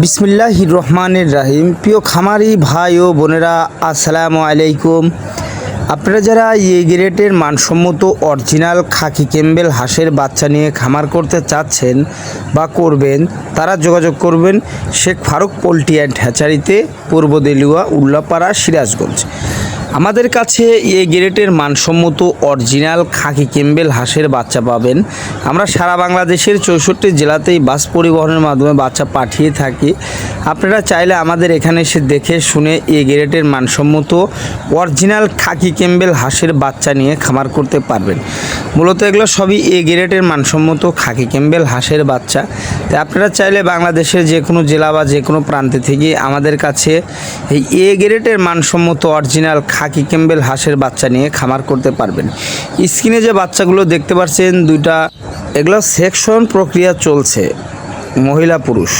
বিসমিল্লাহির রহমানির রাহিম। প্রিয় খামারি ভাই ও বোনেরা, আসসালামু আলাইকুম। আপনারা যারা গ্রেডের মানসম্মত অরিজিনাল খাকি ক্যাম্বেল হাঁসের বাচ্চা নিয়ে খামার করতে চাচ্ছেন বা করবেন, তারা যোগাযোগ করবেন শেখ ফারুক পোল্ট্রি অ্যান্ড হ্যাচারিতে, পূর্ব দেলুয়া, উল্লাপাড়া, সিরাজগঞ্জ। আমাদের কাছে গ্রেডের মানসম্মত অরিজিনাল খাকি ক্যাম্বেল হাঁসের বাচ্চা পাবেন। আমরা সারা বাংলাদেশের 64 জেলাতেই বাস পরিবহনের মাধ্যমে বাচ্চা পাঠিয়ে থাকি। আপনারা চাইলে আমাদের এখানে এসে দেখে শুনে গ্রেডের মানসম্মত অরিজিনাল খাকি ক্যাম্বেল হাঁসের বাচ্চা নিয়ে খামার করতে পারবেন। মূলত এগুলো সবই গ্রেডের মানসম্মত খাকি ক্যাম্বেল হাঁসের বাচ্চা। তাই আপনারা চাইলে বাংলাদেশের যে কোনো জেলা বা যে কোনো প্রান্তে থেকে আমাদের কাছে এই গ্রেডের মানসম্মত অরিজিনাল খাকি ক্যাম্বেল হাঁসের বাচ্চা নিয়ে খামার করতে পারবেন। স্ক্রিনে যে বাচ্চাগুলো দেখতে পাচ্ছেন দুইটা, এগুলো সেকশন প্রক্রিয়া চলছে, মহিলা পুরুষ।